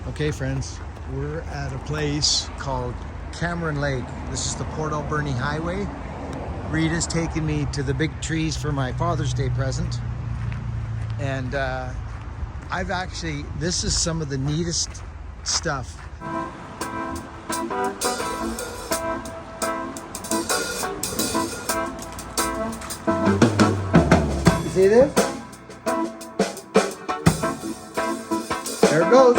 Okay, friends, we're at a place called Cameron Lake. This is the Port Alberni Highway. Rita's taking me to the big trees for my Father's Day present. And this is some of the neatest stuff. You see this? There it goes.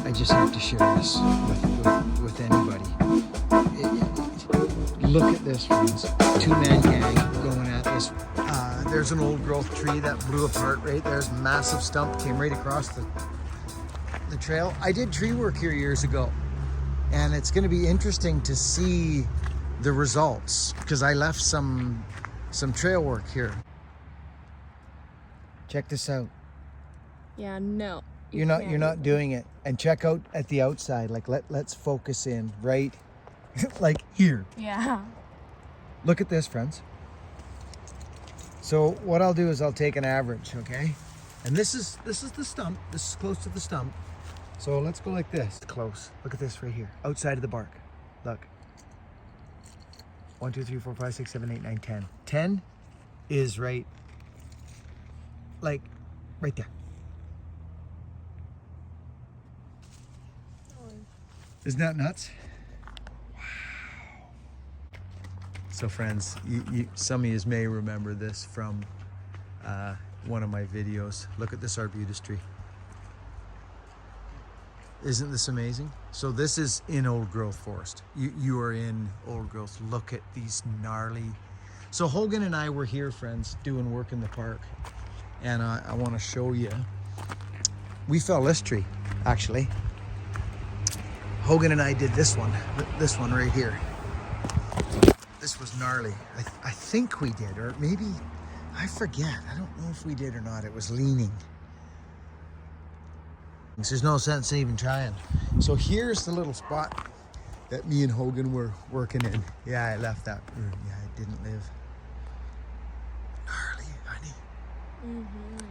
I just have to share this with anybody. Look at this, friends. Two-man gang going at this. There's an old growth tree that blew apart right there's massive stump, came right across the trail. I did tree work here years ago, and it's going to be interesting to see the results because I left some trail work here. Check this out. Yeah, no. You're not doing it. And check out at the outside. Like let's focus in right like here. Yeah. Look at this, friends. So what I'll do is I'll take an average, okay? And this is the stump. This is close to the stump. So let's go like this. Close. Look at this right here. Outside of the bark. Look. 1, 2, 3, 4, 5, 6, 7, 8, 9, 10. 10 is right there. Isn't that nuts? Wow. So friends, some of you may remember this from one of my videos. Look at this arbutus tree. Isn't this amazing? So this is in old growth forest. You are in old growth. Look at these gnarly. So Hogan and I were here, friends, doing work in the park. And I want to show you. We fell this tree, actually. Hogan and I did this one right here. This was gnarly. I think we did, or maybe, I forget. I don't know if we did or not. It was leaning. There's no sense in even trying. So here's the little spot that me and Hogan were working in. Yeah, I left that. Yeah, it didn't live. Gnarly, honey. Mm-hmm.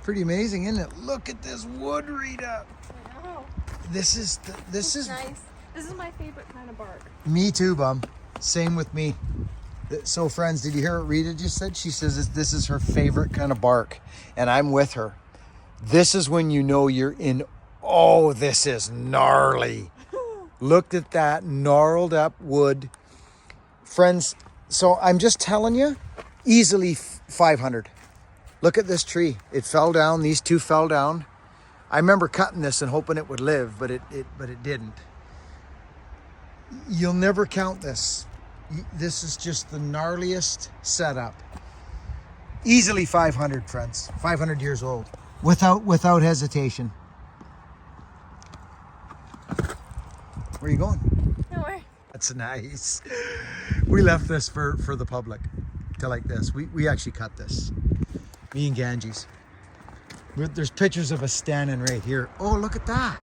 Pretty amazing, isn't it? Look at this wood, Rita. I know. This is nice. This is my favorite kind of bark. Me too, bum. Same with me. So friends, did you hear what Rita just said? She says this is her favorite kind of bark, and I'm with her. This is when you know you're in, oh, this is gnarly. Look at that gnarled up wood. Friends, so I'm just telling you, easily 500. Look at this tree. It fell down. These two fell down. I remember cutting this and hoping it would live, but it didn't. You'll never count this. This is just the gnarliest setup. Easily 500, friends. 500 years old. Without hesitation. Where are you going? Nowhere. That's nice. We left this for the public to like this. We actually cut this. Me and Ganges. There's pictures of us standing right here. Oh, look at that.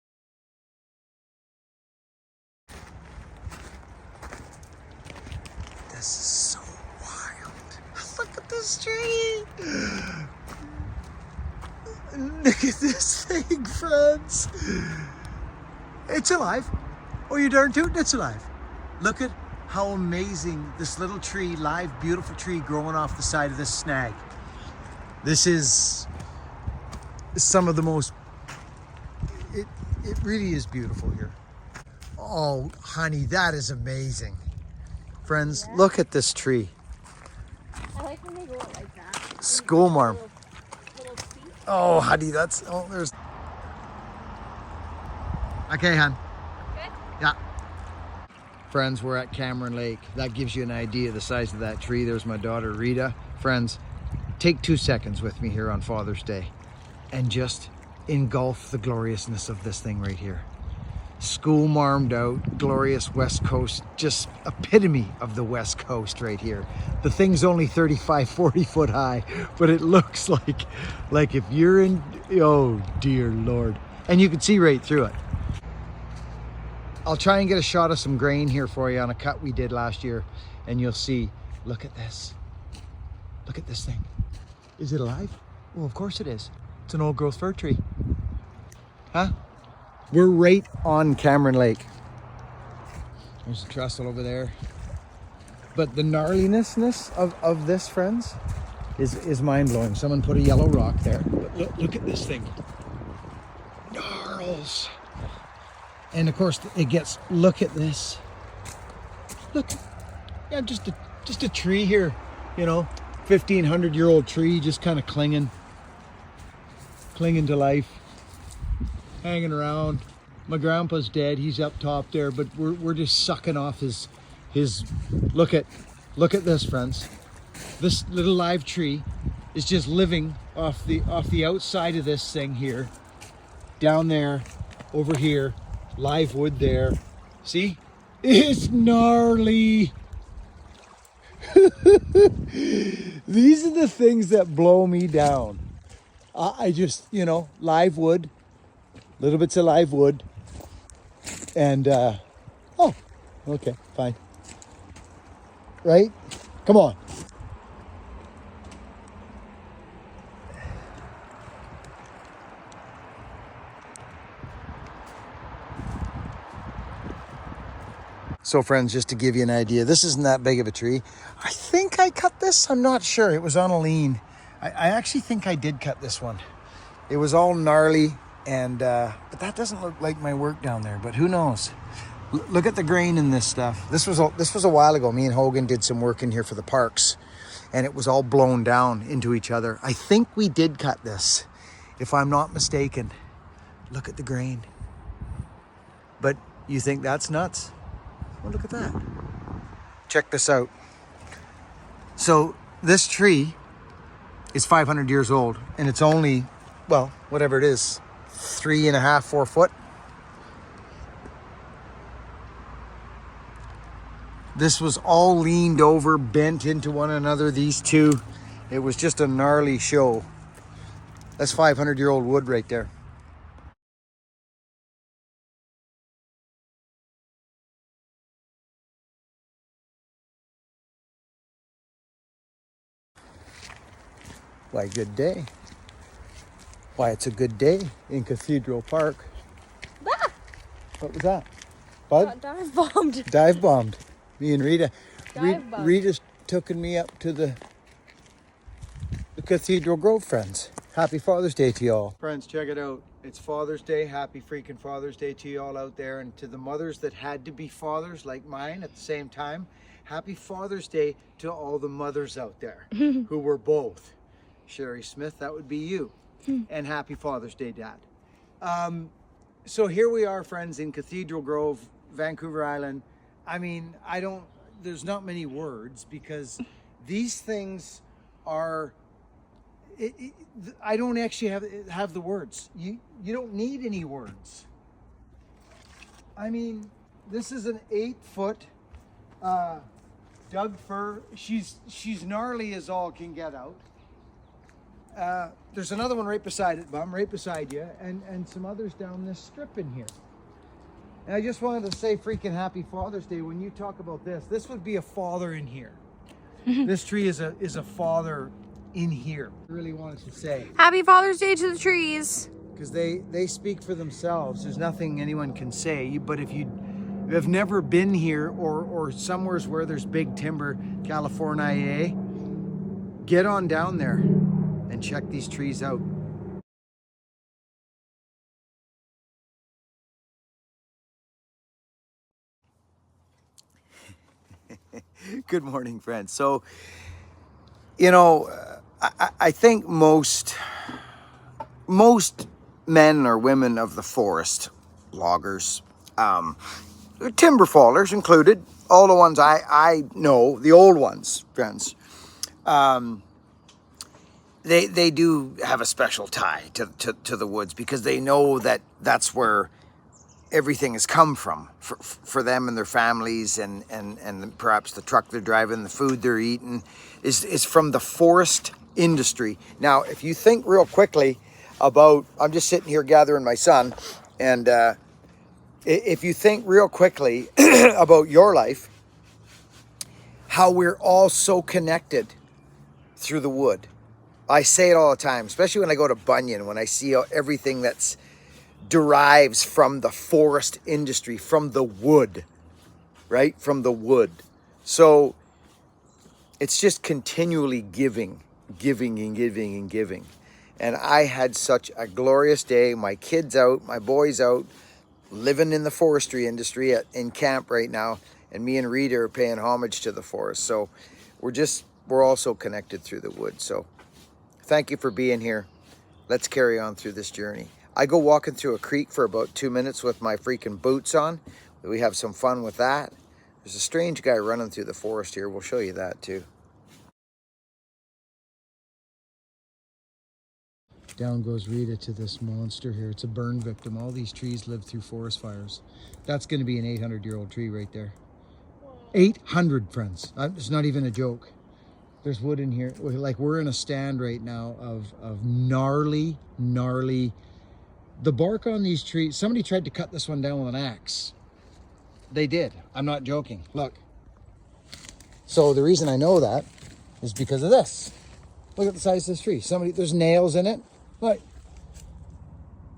This is so wild. Look at this tree. Look at this thing, friends. It's alive. Oh, you darn tootin', it's alive. Look at how amazing this little tree, live, beautiful tree growing off the side of this snag. This is some of the most, it really is beautiful here. Oh, honey, that is amazing. Friends, yeah. Look at this tree. I like when they go out like that. School marm. Oh, honey, there's. Okay, hon. Good? Yeah. Friends, we're at Cameron Lake. That gives you an idea of the size of that tree. There's my daughter, Rita. Friends, take 2 seconds with me here on Father's Day and just engulf the gloriousness of this thing right here. school marmed out, glorious West Coast, just epitome of the West Coast right here. The thing's only 35, 40 foot high, but it looks like if you're in, oh dear Lord. And you can see right through it. I'll try and get a shot of some grain here for you on a cut we did last year, and you'll see, look at this. Look at this thing. Is it alive? Well, of course it is. It's an old growth fir tree. Huh? We're right on Cameron Lake. There's a trestle over there. But the gnarliness of this, friends, is mind-blowing. Someone put a yellow rock there. But look at this thing. Gnarls. And of course it gets, look at this. Look, yeah, just a tree here, you know, 1,500-year-old tree just kind of clinging to life. Hanging around. My grandpa's dead. He's up top there, but we're just sucking off his look at this, friends. This little live tree is just living off the outside of this thing here. Down there, over here, live wood there. See? It's gnarly. These are the things that blow me down. I just, you know, live wood. Little bits of live wood, and oh, okay, fine. Right? Come on. So friends, just to give you an idea, this isn't that big of a tree. I think I cut this, I'm not sure. It was on a lean. I actually think I did cut this one. It was all gnarly. And but that doesn't look like my work down there, but who knows. Look at the grain in this stuff. This was a while ago. Me and Hogan did some work in here for the parks, and it was all blown down into each other. I think we did cut this, if I'm not mistaken. Look at the grain. But you think that's nuts? Well, look at that. Check this out. So this tree is 500 years old, and it's only, well, whatever it is, 3.5, 4 foot. This was all leaned over, bent into one another, these two. It was just a gnarly show. That's 500-year-old wood right there. Why, good day. Why, it's a good day in Cathedral Park. Ah! What was that? Bud? Dive bombed. Dive bombed. Me and Rita. Dive bombed. Rita's taken me up to the Cathedral Grove, friends. Happy Father's Day to y'all. Friends, check it out. It's Father's Day. Happy freaking Father's Day to y'all out there. And to the mothers that had to be fathers like mine at the same time, happy Father's Day to all the mothers out there who were both. Sherry Smith, that would be you. And happy Father's Day, Dad. So here we are, friends, in Cathedral Grove, Vancouver Island. I mean, there's not many words because these things are, I don't actually have the words. You don't need any words. I mean, this is an 8-foot Doug fir. She's gnarly as all can get out. There's another one right beside it, Bum, right beside you, and some others down this strip in here. And I just wanted to say freaking happy Father's Day. When you talk about this would be a father in here. This tree is a father in here. I really wanted to say. Happy Father's Day to the trees. Because they speak for themselves. There's nothing anyone can say. But if you have never been here or somewheres where there's big timber, California, get on down there and check these trees out. Good morning, friends. So, you know, I think most men or women of the forest, loggers, timber fallers included, all the ones I know, the old ones, friends, they do have a special tie to the woods because they know that that's where everything has come from for them and their families, and perhaps the truck they're driving, the food they're eating is from the forest industry. Now, if you think real quickly about, I'm just sitting here gathering my son, and if you think real quickly about your life, how we're all so connected through the wood. I say it all the time, especially when I go to Bunyan, when I see everything that's derives from the forest industry, from the wood, right? From the wood. So it's just continually giving and giving and giving. And I had such a glorious day. My kids out, my boys out, living in the forestry industry in camp right now. And me and Rita are paying homage to the forest. So we're also connected through the wood. So thank you for being here. Let's carry on through this journey. I go walking through a creek for about 2 minutes with my freaking boots on. We have some fun with that. There's a strange guy running through the forest here. We'll show you that too. Down goes Rita to this monster here. It's a burn victim. All these trees live through forest fires. That's going to be an 800-year-old tree right there. 800, friends. It's not even a joke. There's wood in here. Like, we're in a stand right now of gnarly. The bark on these trees, somebody tried to cut this one down with an axe. They did. I'm not joking. Look. So the reason I know that is because of this. Look at the size of this tree. There's nails in it. Look.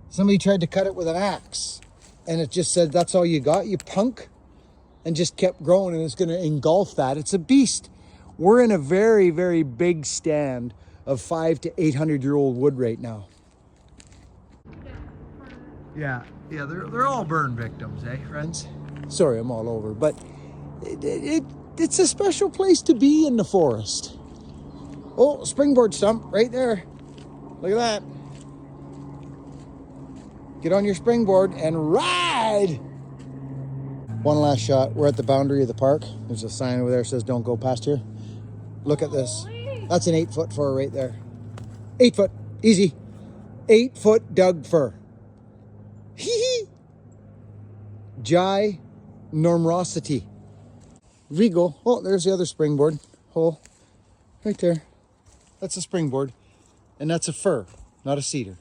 Somebody tried to cut it with an axe. And it just said, that's all you got, you punk? And just kept growing, and it's going to engulf that. It's a beast. We're in a very, very big stand of 500 to 800-year-old wood right now. Yeah, they're all burn victims, eh, friends? Sorry, I'm all over, but it's a special place to be in the forest. Oh, springboard stump right there. Look at that. Get on your springboard and ride. One last shot. We're at the boundary of the park. There's a sign over there that says don't go past here. Look at this. That's an 8-foot fir right there. 8 foot. Easy. 8-foot Doug fir. Hee hee. Ginormosity. Vigo. Oh, there's the other springboard hole. Right there. That's a springboard. And that's a fir, not a cedar.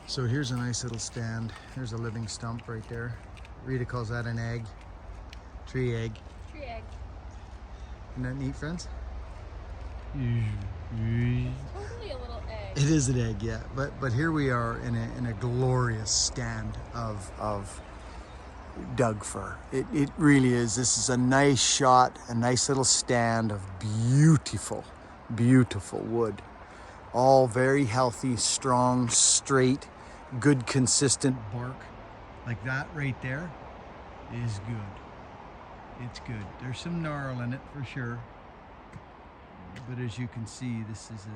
So here's a nice little stand. There's a living stump right there. Rita calls that an egg. Tree egg. Tree egg. Isn't that neat, friends? Totally a little egg. It is an egg, yeah. But here we are in a glorious stand of Doug fir. It really is. This is a nice shot, a nice little stand of beautiful wood. All very healthy, strong, straight, good, consistent bark. Like that right there is good. It's good. There's some gnarl in it for sure. But as you can see, this is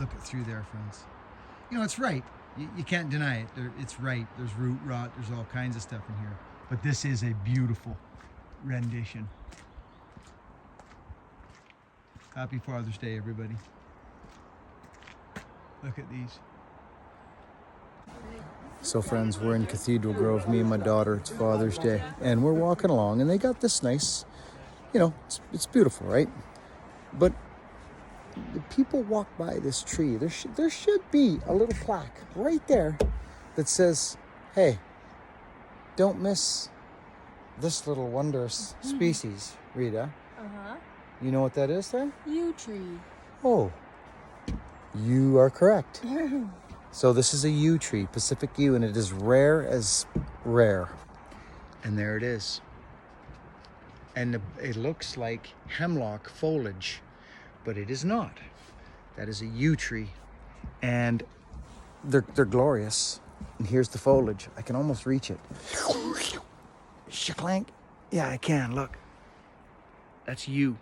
look it through there, friends. You know, it's ripe. You can't deny it. It's ripe. There's root rot. There's all kinds of stuff in here. But this is a beautiful rendition. Happy Father's Day, everybody. Look at these. So friends, we're in Cathedral Grove, me and my daughter. It's Father's Day. And we're walking along, and they got this nice, you know, it's beautiful, right? But the people walk by this tree. There should be a little plaque right there that says, hey, don't miss this little wondrous species, Rita. Uh-huh. You know what that is there? Yew tree. Oh, you are correct. So this is a yew tree, Pacific yew, and it is rare as rare. And there it is. And it looks like hemlock foliage, but it is not. That is a yew tree, and they're glorious. And here's the foliage. I can almost reach it. Shaklank. Yeah, I can. Look. That's yew.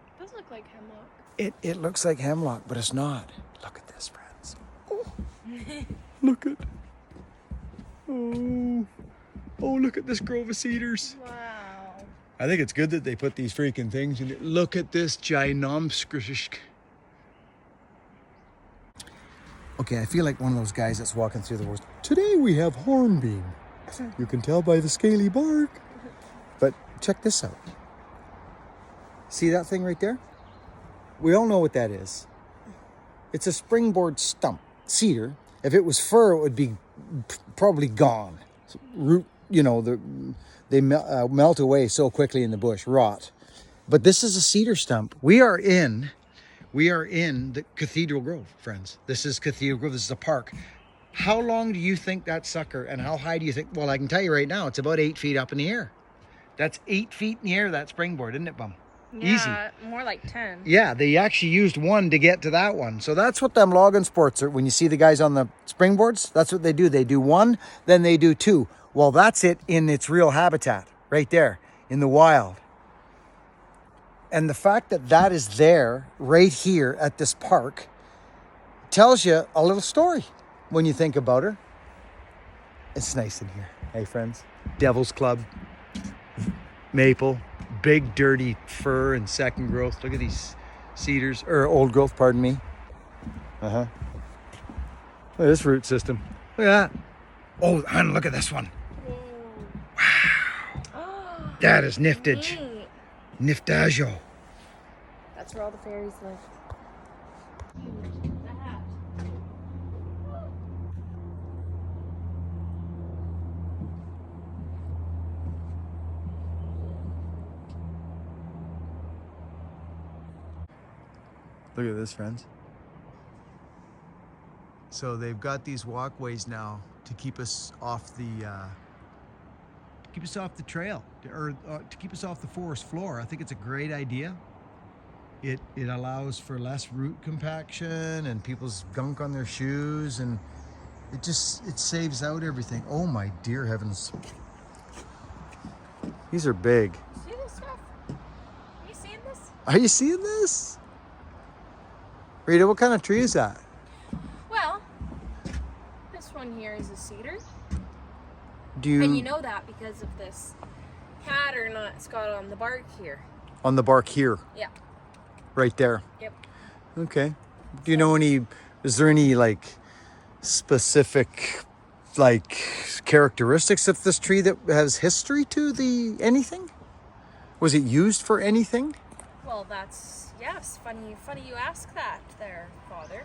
It does look like hemlock. It looks like hemlock, but it's not. Look at this, friends. Oh. Look at. Oh, look at this grove of cedars. Wow. I think it's good that they put these freaking things in it. Look at this ginomskrishk. Okay, I feel like one of those guys that's walking through the woods. Today we have hornbeam. You can tell by the scaly bark. But check this out. See that thing right there? We all know what that is. It's a springboard stump, cedar. If it was fir, it would be probably gone. Root, they melt away so quickly in the bush, rot. But this is a cedar stump. We are in the Cathedral Grove, friends. This is Cathedral Grove. This is a park. How long do you think that sucker, and how high do you think? Well, I can tell you right now, it's about 8 feet up in the air. That's 8 feet in the air, that springboard, isn't it, Bum? Yeah, Easy. more like 10. Yeah, they actually used one to get to that one. So that's what them logging sports are. When you see the guys on the springboards, that's what they do. They do one, then they do two. Well, that's it in its real habitat, right there, in the wild. And the fact that that is there, right here at this park, tells you a little story when you think about her. It's nice in here. Hey, friends. Devil's Club, maple, big dirty fir and second growth. Look at these cedars, or old growth, pardon me. Look at this root system. Look at that. Oh, hon, look at this one. Wow. That is niftage. Neat. Niftaggio. That's where all the fairies live. Look at this, friends. So they've got these walkways now to keep us off the trail, or to keep us off the forest floor. I think it's a great idea. It allows for less root compaction and people's gunk on their shoes, and it saves out everything. Oh my dear heavens. These are big. See this stuff? Are you seeing this? Are you seeing this? Rita, what kind of tree is that? Well, this one here is a cedar. And you know that because of this pattern that's got on the bark here. On the bark here? Yeah. Right there? Yep. Okay. Do you know is there any specific characteristics of this tree that has history to anything? Was it used for anything? Well, yes, funny you ask that there, Father.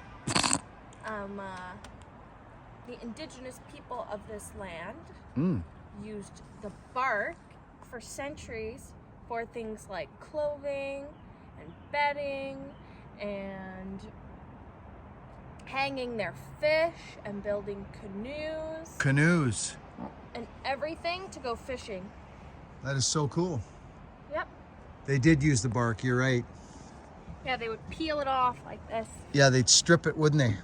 The indigenous people of this land used the bark for centuries for things like clothing and bedding and hanging their fish and building canoes and everything to go fishing. That is so cool. Yep. They did use the bark, you're right. Yeah, they would peel it off like this. Yeah, they'd strip it, wouldn't they?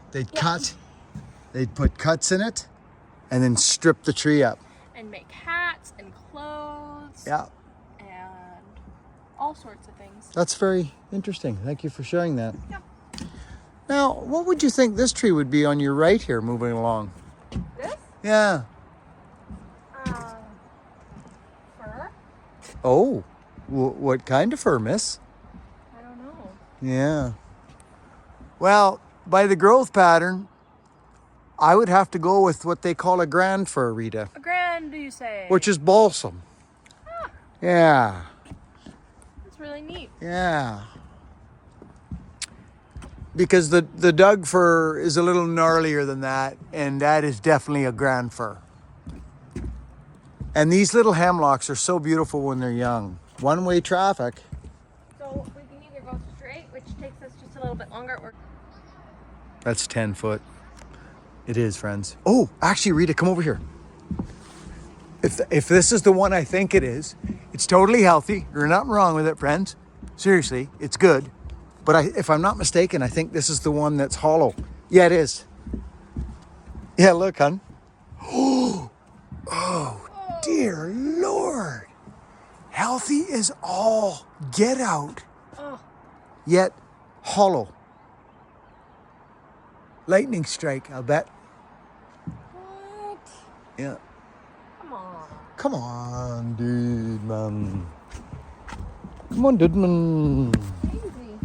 They'd put cuts in it and then strip the tree up. And make hats and clothes. Yeah. And all sorts of things. That's very interesting. Thank you for sharing that. Yeah. Now, what would you think this tree would be on your right here moving along? This? Yeah. Fir? Oh, what kind of fir, miss? I don't know. Yeah. Well, by the growth pattern, I would have to go with what they call a grand fir, Rita. A grand, do you say? Which is balsam. Ah, Yeah. that's really neat. Yeah. Because the Doug fir is a little gnarlier than that, and that is definitely a grand fir. And these little hemlocks are so beautiful when they're young. One-way traffic. So we can either go straight, which takes us just a little bit longer, or That's 10 foot. It is, friends. Oh, actually, Rita, come over here. If this is the one I think it is, it's totally healthy. There's nothing wrong with it, friends. Seriously, it's good. But if I'm not mistaken, I think this is the one that's hollow. Yeah, it is. Yeah, look, hon. Oh, dear Lord. Healthy is all get out. Oh. Yet hollow. Lightning strike, I'll bet. What? Yeah. Come on. Come on, dude, man. Come on, dude, man. Crazy.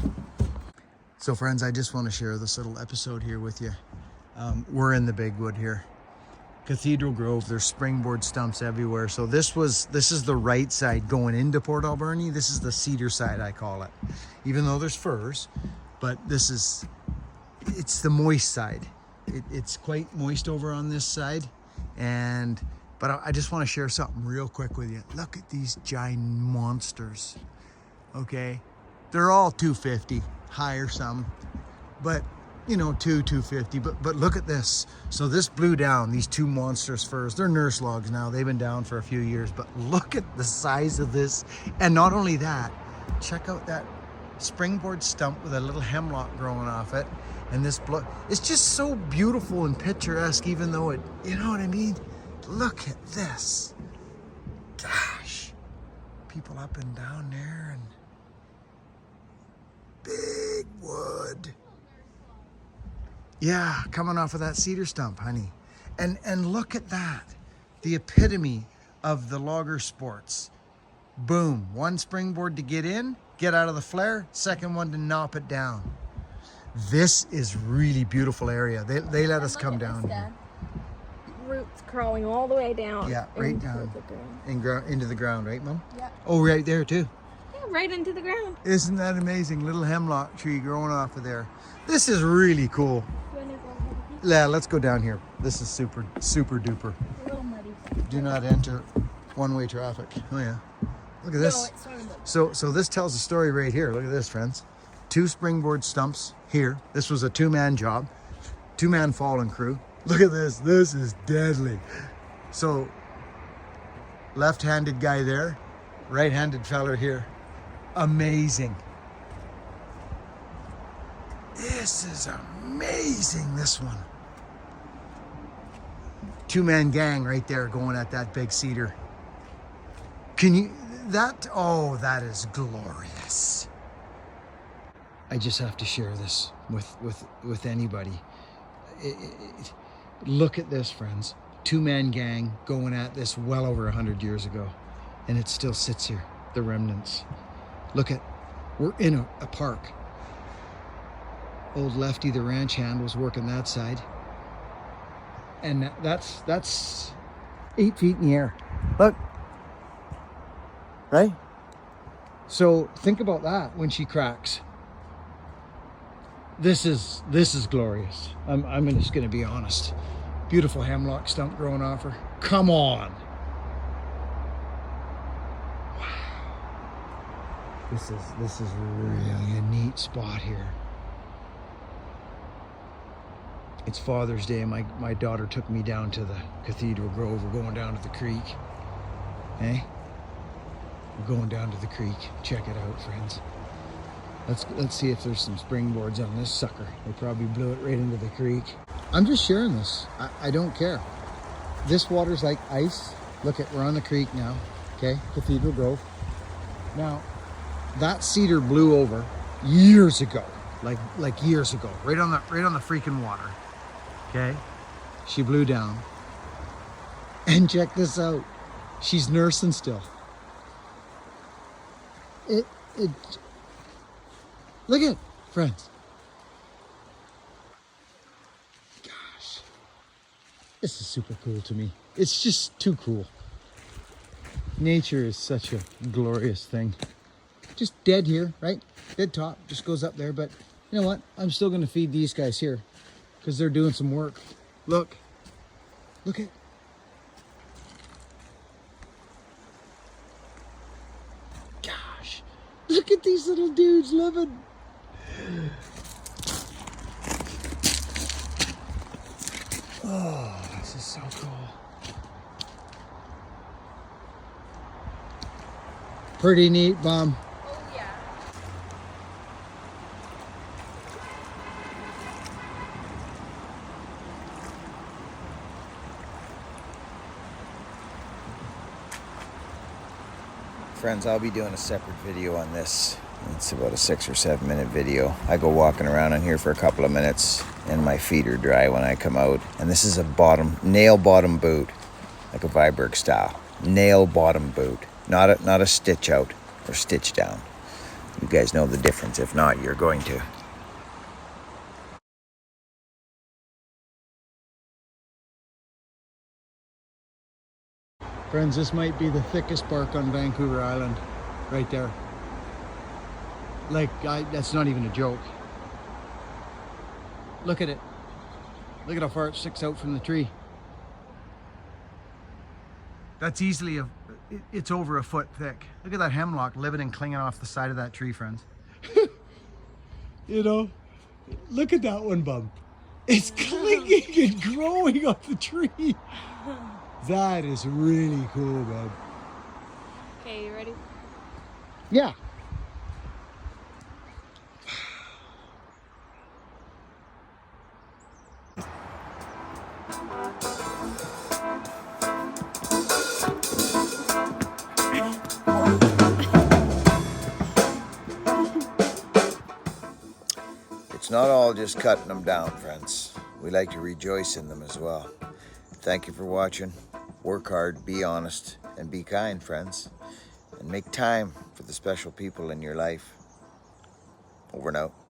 So, friends, I just want to share this little episode here with you. We're in the big wood here. Cathedral Grove, there's springboard stumps everywhere. So this is the right side going into Port Alberni. This is the cedar side, I call it. Even though there's firs, but it's the moist side. It's quite moist over on this side. But I just want to share something real quick with you. Look at these giant monsters, okay? They're all 250, higher some, but you know, 250, but look at this. So this blew down, these two monstrous firs. They're nurse logs now. They've been down for a few years, but look at the size of this. And not only that, check out that springboard stump with a little hemlock growing off it. And this it's just so beautiful and picturesque, even though it, you know what I mean? Look at this. Gosh, people up and down there and big wood. Yeah, coming off of that cedar stump, honey. And look at that. The epitome of the logger sports. Boom. One springboard to get in, get out of the flare. Second one to knock it down. This is really beautiful area. They let us come down here. Roots crawling all the way down. Yeah, right down. Into the ground, right, Mom? Yeah. Oh, right there too. Yeah, right into the ground. Isn't that amazing? Little hemlock tree growing off of there. This is really cool. Yeah, let's go down here. This is super, super duper. A little muddy. Do not enter one-way traffic. Oh yeah. Look at this. No, it's sort of So this tells a story right here. Look at this, friends. 2 springboard stumps here. This was a 2-man job. 2-man fallen crew. Look at this. This is deadly. So left-handed guy there, right-handed feller here. Amazing. This is amazing, this one. 2-man gang right there going at that big cedar. Can you, oh, that is glorious. I just have to share this with anybody. Look at this, friends. 2-man gang going at this well over 100 years ago. And it still sits here, the remnants. Look at, we're in a park. Old Lefty, the ranch hand, was working that side. And that's 8 feet in the air. Look. Right? So think about that when she cracks. This is glorious. I'm just gonna be honest. Beautiful hemlock stump growing off her. Come on. Wow. This is really a neat spot here. It's Father's Day. My daughter took me down to the Cathedral Grove. We're going down to the creek. Hey? We're going down to the creek. Check it out, friends. Let's see if there's some springboards on this sucker. They probably blew it right into the creek. I'm just sharing this. I don't care. This water's like ice. Look we're on the creek now. Okay, Cathedral Grove. Now, that cedar blew over years ago. Like years ago. Right on the freaking water. Okay, she blew down. And check this out. She's nursing still. Look at it, friends. Gosh, this is super cool to me. It's just too cool. Nature is such a glorious thing. Just dead here, right? Dead top, just goes up there. But you know what? I'm still gonna feed these guys here because they're doing some work. Look at. Gosh, look at these little dudes living. Oh, this is so cool. Pretty neat, Bum. Oh yeah. Friends, I'll be doing a separate video on this. It's about a 6 or 7 minute video. I go walking around in here for a couple of minutes and my feet are dry when I come out. And this is a nail bottom boot, like a Viberg style. Nail bottom boot, not a stitch out or stitch down. You guys know the difference. If not, you're going to. Friends, this might be the thickest bark on Vancouver Island, right there. Like, that's not even a joke. Look at it. Look at how far it sticks out from the tree. That's easily it's over a foot thick. Look at that hemlock living and clinging off the side of that tree, friends. You know, look at that one, Bub. It's clinging and growing off the tree. That is really cool, Bub. Okay, you ready? Yeah. It's not all just cutting them down, friends. We like to rejoice in them as well. Thank you for watching. Work hard, be honest, and be kind, friends. And make time for the special people in your life. Over and out.